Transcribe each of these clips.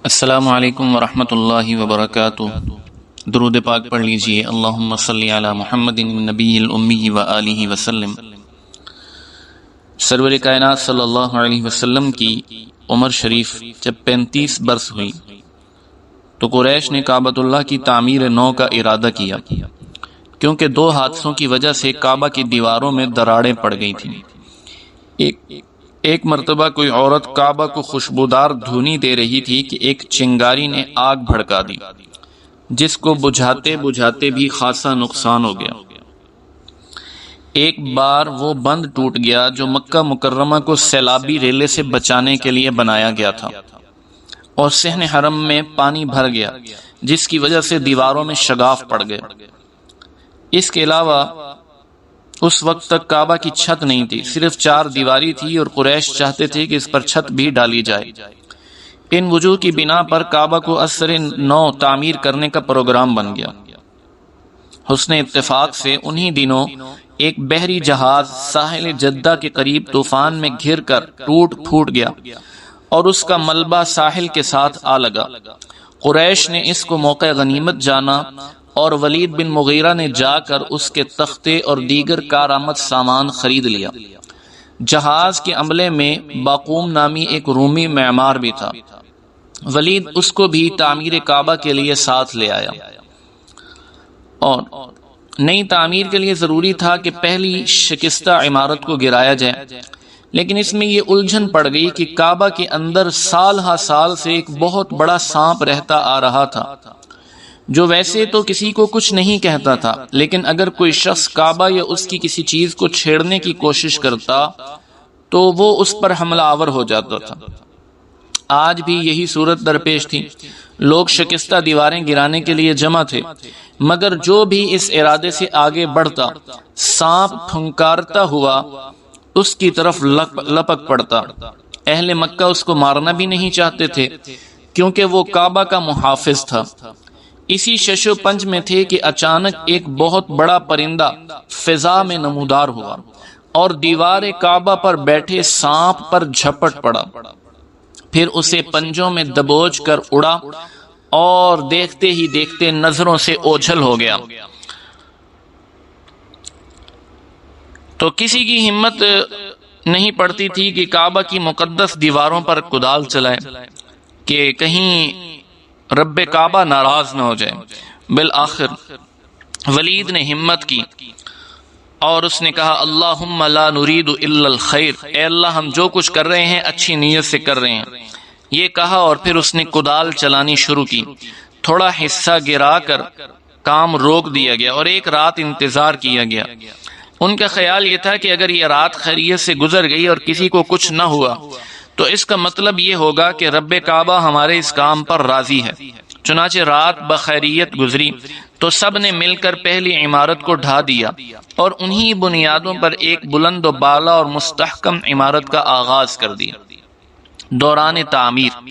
السلام علیکم ورحمۃ اللہ وبرکاتہ۔ درود پاک پڑھ لیجئے۔ اللہم صلی علی محمد النبی الامی وآلہ وسلم۔ سرور کائنات صلی اللہ علیہ وسلم کی عمر شریف جب 35 برس ہوئی تو قریش نے کعبۃ اللہ کی تعمیر نو کا ارادہ کیا، کیونکہ 2 حادثوں کی وجہ سے کعبہ کی دیواروں میں دراڑیں پڑ گئی تھیں۔ ایک مرتبہ کوئی عورت کعبہ کو خوشبودار دھونی دے رہی تھی کہ ایک چنگاری نے آگ بھڑکا دی، جس کو بجھاتے بجھاتے بھی خاصا نقصان ہو گیا۔ ایک بار وہ بند ٹوٹ گیا جو مکہ مکرمہ کو سیلابی ریلے سے بچانے کے لیے بنایا گیا تھا، اور صحن حرم میں پانی بھر گیا، جس کی وجہ سے دیواروں میں شگاف پڑ گئے۔ اس کے علاوہ اس وقت تک کعبہ کی چھت نہیں تھی، صرف 4 دیواری تھی، اور قریش چاہتے تھے کہ اس پر چھت بھی ڈالی جائے۔ ان وجوہ کی بنا پر کعبہ کو اثر نو تعمیر کرنے کا پروگرام بن گیا۔ حسن اتفاق سے انہی دنوں ایک بحری جہاز ساحل جدہ کے قریب طوفان میں گھر کر ٹوٹ پھوٹ گیا، اور اس کا ملبہ ساحل کے ساتھ آ لگا۔ قریش نے اس کو موقع غنیمت جانا، اور ولید بن مغیرہ نے جا کر اس کے تختے اور دیگر کارآمد سامان خرید لیا۔ جہاز کے عملے میں باقوم نامی ایک رومی معمار بھی تھا۔ ولید اس کو بھی تعمیر کعبہ کے لیے ساتھ لے آیا، اور نئی تعمیر کے لیے ضروری تھا کہ پہلی شکستہ عمارت کو گرایا جائے، لیکن اس میں یہ الجھن پڑ گئی کہ کعبہ کے اندر سال ہا سال سے ایک بہت بڑا سانپ رہتا آ رہا تھا، جو ویسے تو کسی کو کچھ نہیں کہتا تھا، لیکن اگر کوئی شخص کعبہ یا اس کی کسی چیز کو چھیڑنے کی کوشش کرتا تو وہ اس پر حملہ آور ہو جاتا تھا۔ آج بھی یہی صورت درپیش تھی۔ لوگ شکستہ دیواریں گرانے کے لیے جمع تھے، مگر جو بھی اس ارادے سے آگے بڑھتا، سانپ پھنکارتا ہوا اس کی طرف لپک پڑتا۔ اہل مکہ اس کو مارنا بھی نہیں چاہتے تھے، کیونکہ وہ کعبہ کا محافظ تھا۔ اسی شش و پنج میں تھے کہ اچانک ایک بہت بڑا پرندہ فضا میں نمودار ہوا، اور دیوار کعبہ پر بیٹھے سانپ پر جھپٹ پڑا، پھر اسے پنجوں میں دبوچ کر اڑا، اور دیکھتے ہی دیکھتے نظروں سے اوجھل ہو گیا۔ تو کسی کی ہمت نہیں پڑتی تھی کہ کعبہ کی مقدس دیواروں پر کدال چلائے، کہ کہیں رب کعبہ ناراض نہ ہو جائے۔ بالآخر ولید نے ہمت کی، اور اس نے کہا اللہم لا نرید الا الخیر، اے اللہ ہم جو کچھ کر رہے ہیں اچھی نیت سے کر رہے ہیں، یہ کہا، اور پھر اس نے کدال چلانی شروع کی۔ تھوڑا حصہ گرا کر کام روک دیا گیا، اور ایک رات انتظار کیا گیا۔ ان کا خیال یہ تھا کہ اگر یہ رات خیریت سے گزر گئی اور کسی کو کچھ نہ ہوا تو اس کا مطلب یہ ہوگا کہ رب کعبہ ہمارے اس کام پر راضی ہے۔ چنانچہ رات بخیریت گزری تو سب نے مل کر پہلی عمارت کو ڈھا دیا، اور انہی بنیادوں پر ایک بلند و بالا اور مستحکم عمارت کا آغاز کر دیا۔ دوران تعمیر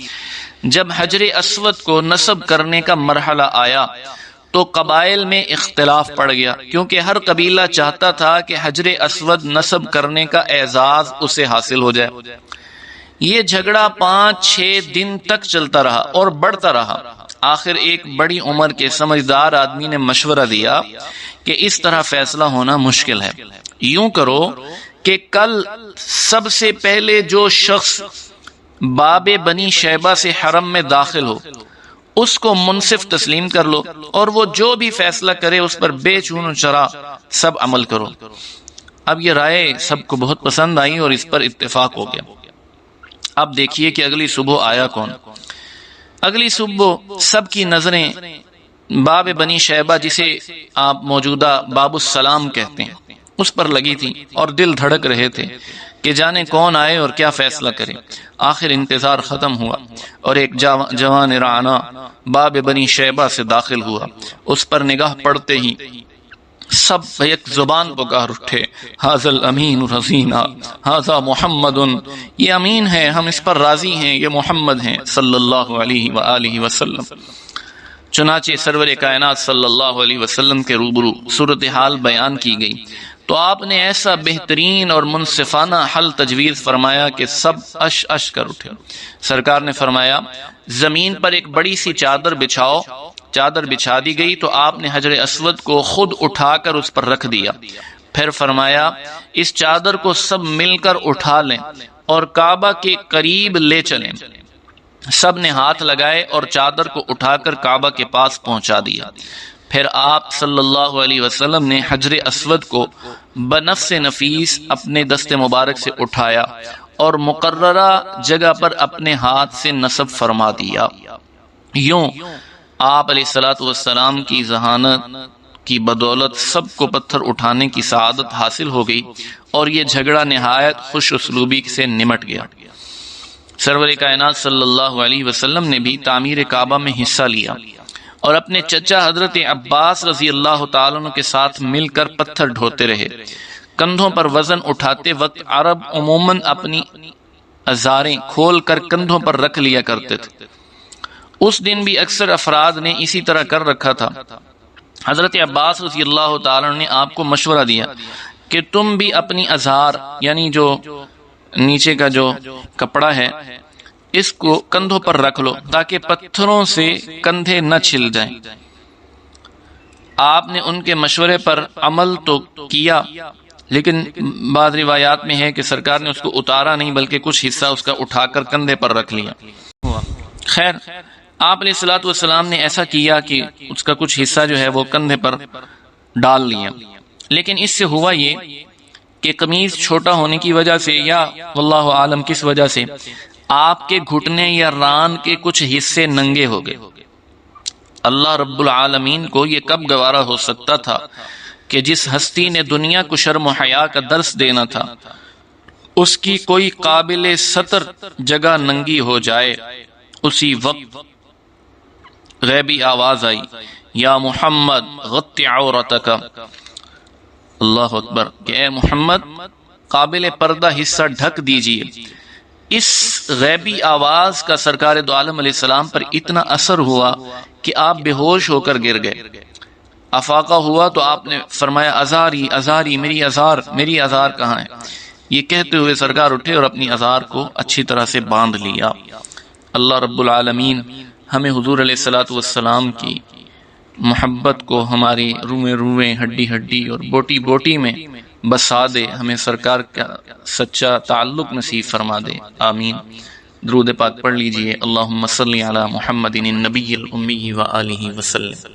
جب حجر اسود کو نصب کرنے کا مرحلہ آیا تو قبائل میں اختلاف پڑ گیا، کیونکہ ہر قبیلہ چاہتا تھا کہ حجر اسود نصب کرنے کا اعزاز اسے حاصل ہو جائے۔ یہ جھگڑا 5-6 دن تک چلتا رہا اور بڑھتا رہا۔ آخر ایک بڑی عمر کے سمجھدار آدمی نے مشورہ دیا کہ اس طرح فیصلہ ہونا مشکل ہے، یوں کرو کہ کل سب سے پہلے جو شخص باب بنی شیبہ سے حرم میں داخل ہو اس کو منصف تسلیم کر لو، اور وہ جو بھی فیصلہ کرے اس پر بے چون و چرا سب عمل کرو۔ اب یہ رائے سب کو بہت پسند آئی اور اس پر اتفاق ہو گیا۔ اب دیکھیے کہ اگلی صبح آیا کون۔ اگلی صبح سب کی نظریں باب بنی شیبہ، جسے آپ موجودہ باب السلام کہتے ہیں، اس پر لگی تھی، اور دل دھڑک رہے تھے کہ جانے کون آئے اور کیا فیصلہ کرے۔ آخر انتظار ختم ہوا، اور ایک جوان رعنا باب بنی شیبہ سے داخل ہوا۔ اس پر نگاہ پڑتے ہی سب ایک زبان پکار اٹھے، ھذا الامین رضینا ھذا محمد، یہ امین ہے، ہم اس پر راضی ہیں، یہ محمد ہیں صلی اللہ علیہ وآلہ وسلم۔ چنانچہ سرور کائنات صلی اللہ علیہ وسلم کے روبرو صورتحال بیان کی گئی، تو آپ نے ایسا بہترین اور منصفانہ حل تجویز فرمایا کہ سب اش اش کر اٹھے۔ سرکار نے فرمایا زمین پر ایک بڑی سی چادر بچھاؤ۔ چادر بچھا دی گئی تو آپ نے حجر اسود کو خود اٹھا کر اس پر رکھ دیا، پھر فرمایا اس چادر کو سب مل کر اٹھا لیں اور کعبہ کے قریب لے چلیں۔ سب نے ہاتھ لگائے اور چادر کو اٹھا کر کعبہ کے پاس پہنچا دیا۔ پھر آپ صلی اللہ علیہ وسلم نے حجر اسود کو بنفس نفیس اپنے دست مبارک سے اٹھایا اور مقررہ جگہ پر اپنے ہاتھ سے نصب فرما دیا۔ یوں آپ علیہ الصلوۃ والسلام کی ذہانت کی بدولت سب کو پتھر اٹھانے کی سعادت حاصل ہو گئی اور یہ جھگڑا نہایت خوش اسلوبی سے نمٹ گیا۔ سرور کائنات صلی اللہ علیہ وسلم نے بھی تعمیر کعبہ میں حصہ لیا اور اپنے چچا حضرت عباس رضی اللہ تعالیٰ عنہ کے ساتھ مل کر پتھر ڈھوتے رہے۔ کندھوں پر وزن اٹھاتے وقت عرب عموماً اپنی ازاریں کھول کر کندھوں پر رکھ لیا کرتے تھے۔ اس دن بھی اکثر افراد نے اسی طرح کر رکھا تھا۔ حضرت عباس رضی اللہ تعالیٰ عنہ نے آپ کو مشورہ دیا کہ تم بھی اپنی ازار یعنی جو نیچے کا جو کپڑا ہے اس کو کندھوں پر رکھ لو تاکہ پتھروں سے کندھے نہ چھل جائیں۔ آپ نے ان کے مشورے پر عمل تو کیا، لیکن بعض روایات میں ہے کہ سرکار نے اس کو اتارا نہیں بلکہ کچھ حصہ اس کا اٹھا کر کندھے پر رکھ لیا۔ خیر، آپ علیہ الصلوۃ والسلام نے ایسا کیا کہ اس کا کچھ حصہ جو ہے وہ کندھے پر ڈال لیا، لیکن اس سے ہوا یہ کہ قمیض چھوٹا ہونے کی وجہ سے یا واللہ عالم کس وجہ سے آپ کے گھٹنے یا ران کے کچھ حصے ننگے ہو گئے۔ اللہ رب العالمین کو یہ کب گوارا ہو سکتا تھا کہ جس ہستی نے دنیا کو شرم و حیا کا درس دینا تھا اس کی کوئی قابل ستر جگہ ننگی ہو جائے۔ اسی وقت غیبی آواز آئی، یا محمد غطِ عورتک، اللہ اکبر، کہ اے محمد قابل پردہ حصہ ڈھک دیجئے۔ اس غیبی آواز کا سرکار دو عالم علیہ السلام پر اتنا اثر ہوا کہ آپ بے ہوش ہو کر گر گئے۔ افاقہ ہوا تو آپ نے فرمایا ازاری ازاری، میری ازار کہاں ہے؟ یہ کہتے ہوئے سرکار اٹھے اور اپنی ازار کو اچھی طرح سے باندھ لیا۔ اللہ رب العالمین ہمیں حضور علیہ الصلوۃ والسلام کی محبت کو ہماری روئیں روئیں، ہڈی ہڈی اور بوٹی بوٹی میں بسا دے، ہمیں سرکار کا سچا تعلق نصیب فرما دے، آمین۔ درود پاک پڑھ لیجئے، اللہم صلی علی محمد النبی الامی و آلہ وسلم۔